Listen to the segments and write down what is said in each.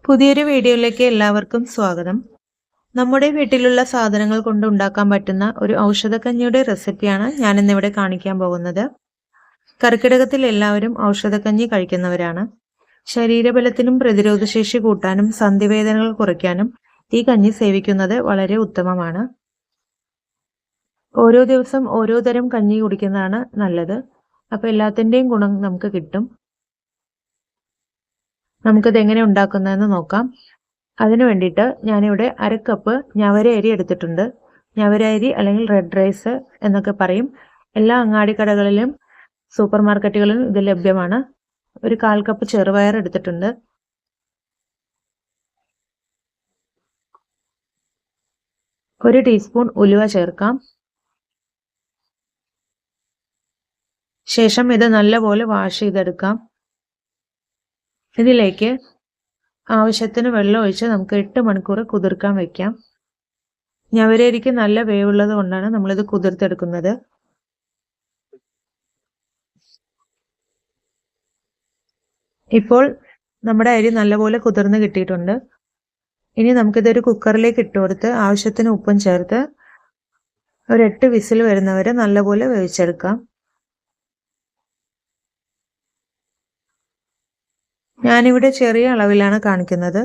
പുതിയൊരു വീഡിയോയിലേക്ക് എല്ലാവർക്കും സ്വാഗതം. നമ്മുടെ വീട്ടിലുള്ള സാധനങ്ങൾ കൊണ്ട് ഉണ്ടാക്കാൻ പറ്റുന്ന ഒരു ഔഷധക്കഞ്ഞിയുടെ റെസിപ്പിയാണ് ഞാൻ ഇന്നിവിടെ കാണിക്കാൻ പോകുന്നത്. കർക്കിടകത്തിൽ എല്ലാവരും ഔഷധക്കഞ്ഞി കഴിക്കുന്നവരാണ്. ശരീരബലത്തിനും പ്രതിരോധശേഷി കൂട്ടാനും സന്ധിവേദനകൾ കുറയ്ക്കാനും ഈ കഞ്ഞി സേവിക്കുന്നത് വളരെ ഉത്തമമാണ്. ഓരോ ദിവസം ഓരോ തരം കഞ്ഞി കുടിക്കുന്നതാണ് നല്ലത്. അപ്പോൾ എല്ലാത്തിൻ്റെയും ഗുണം നമുക്ക് കിട്ടും. നമുക്കിത് എങ്ങനെ ഉണ്ടാക്കുന്നതെന്ന് നോക്കാം. അതിനു വേണ്ടിയിട്ട് ഞാനിവിടെ 1/2 കപ്പ് ഞവര അരി എടുത്തിട്ടുണ്ട്. ഞവര അരി അല്ലെങ്കിൽ റെഡ് റൈസ് എന്നൊക്കെ പറയും. എല്ലാ അങ്ങാടിക്കടകളിലും സൂപ്പർ മാർക്കറ്റുകളിലും ഇത് ലഭ്യമാണ്. ഒരു 1/4 കപ്പ് ചെറുപയർ എടുത്തിട്ടുണ്ട്. ഒരു ടീസ്പൂൺ ഉലുവ ചേർക്കാം. ശേഷം ഇത് നല്ലപോലെ വാഷ് ചെയ്തെടുക്കാം. ഇതിലേക്ക് ആവശ്യത്തിന് വെള്ളം ഒഴിച്ച് നമുക്ക് 8 മണിക്കൂർ കുതിർക്കാൻ വെക്കാം. ഞവരരിക്ക് നല്ല വേവുള്ളത് കൊണ്ടാണ് നമ്മളിത് കുതിർത്തെടുക്കുന്നത്. ഇപ്പോൾ നമ്മുടെ അരി നല്ലപോലെ കുതിർന്ന് കിട്ടിയിട്ടുണ്ട്. ഇനി നമുക്കിതൊരു കുക്കറിലേക്ക് ഇട്ട് കൊടുത്ത് ആവശ്യത്തിന് ഉപ്പും ചേർത്ത് ഒരു 8 വിസിൽ വരുന്നവരെ നല്ലപോലെ വേവിച്ചെടുക്കാം. ഞാനിവിടെ ചെറിയ അളവിലാണ് കാണിക്കുന്നത്.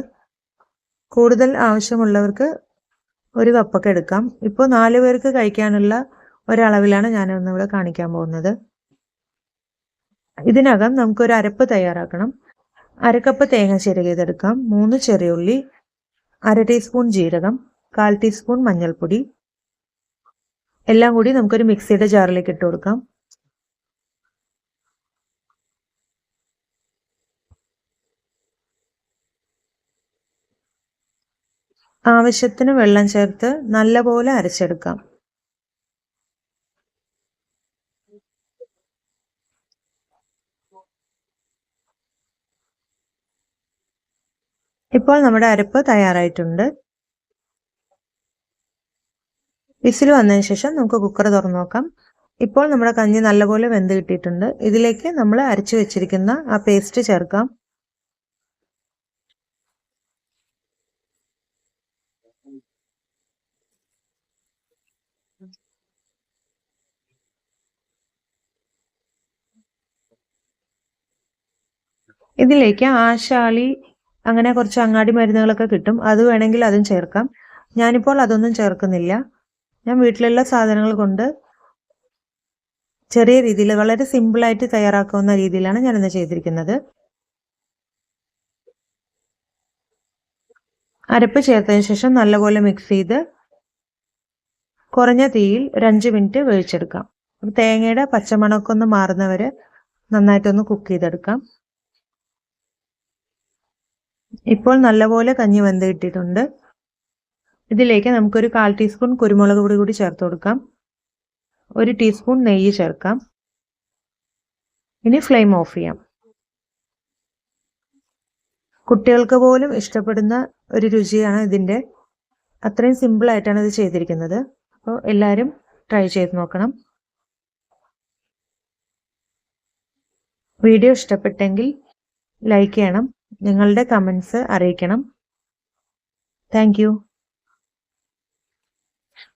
കൂടുതൽ ആവശ്യമുള്ളവർക്ക് 1 കപ്പൊക്കെ എടുക്കാം. ഇപ്പോൾ 4 പേർക്ക് കഴിക്കാനുള്ള ഒരളവിലാണ് ഞാനിവിടെ കാണിക്കാൻ പോകുന്നത്. ഇതിനകം നമുക്കൊരു അരപ്പ് തയ്യാറാക്കണം. 1/2 കപ്പ് തേങ്ങ ചിരകിയതെടുക്കാം. 3 ചെറിയ ഉള്ളി, 1/2 ടീസ്പൂൺ ജീരകം, 1/4 ടീസ്പൂൺ മഞ്ഞൾപ്പൊടി എല്ലാം കൂടി നമുക്കൊരു മിക്സിയുടെ ജാറിലേക്ക് ഇട്ട് കൊടുക്കാം. ആവശ്യത്തിന് വെള്ളം ചേർത്ത് നല്ലപോലെ അരച്ചെടുക്കാം. ഇപ്പോൾ നമ്മുടെ അരപ്പ് തയ്യാറായിട്ടുണ്ട്. വിസിൽ വന്നതിന് ശേഷം നമുക്ക് കുക്കർ തുറന്നു നോക്കാം. ഇപ്പോൾ നമ്മുടെ കഞ്ഞി നല്ലപോലെ വെന്ത് കിട്ടിയിട്ടുണ്ട്. ഇതിലേക്ക് നമ്മൾ അരച്ചു വെച്ചിരിക്കുന്ന ആ പേസ്റ്റ് ചേർക്കാം. ഇതിലേക്ക് ആശാളി അങ്ങനെ കുറച്ച് അങ്ങാടി മരുന്നുകളൊക്കെ കിട്ടും. അത് വേണമെങ്കിൽ അതും ചേർക്കാം. ഞാനിപ്പോൾ അതൊന്നും ചേർക്കുന്നില്ല. ഞാൻ വീട്ടിലുള്ള സാധനങ്ങൾ കൊണ്ട് ചെറിയ രീതിയിൽ വളരെ സിമ്പിളായിട്ട് തയ്യാറാക്കാവുന്ന രീതിയിലാണ് ഞാനിന്ന് ചെയ്തിരിക്കുന്നത്. അരപ്പ് ചേർത്തതിന് ശേഷം നല്ലപോലെ മിക്സ് ചെയ്ത് കുറഞ്ഞ തീയിൽ ഒരു 5 മിനിറ്റ് വേവിച്ചെടുക്കാം. തേങ്ങയുടെ പച്ചമണമൊക്കെ ഒന്ന് മാറുന്നവരെ നന്നായിട്ടൊന്ന് കുക്ക് ചെയ്തെടുക്കാം. ഇപ്പോൾ നല്ലപോലെ കഞ്ഞി വെന്ത് കിട്ടിയിട്ടുണ്ട്. ഇതിലേക്ക് നമുക്കൊരു 1/4 ടീസ്പൂൺ കുരുമുളക് പൊടി കൂടി ചേർത്ത് കൊടുക്കാം. 1 ടീസ്പൂൺ നെയ്യ് ചേർക്കാം. ഇനി ഫ്ലെയിം ഓഫ് ചെയ്യാം. കുട്ടികൾക്ക് പോലും ഇഷ്ടപ്പെടുന്ന ഒരു രുചിയാണ് ഇതിൻ്റെ. അത്രയും സിമ്പിളായിട്ടാണ് ഇത് ചെയ്തിരിക്കുന്നത്. അപ്പോൾ എല്ലാവരും ട്രൈ ചെയ്ത് നോക്കണം. വീഡിയോ ഇഷ്ടപ്പെട്ടെങ്കിൽ ലൈക്ക് ചെയ്യണം. നിങ്ങളുടെ കമൻസ് അറിയിക്കണം. Thank you.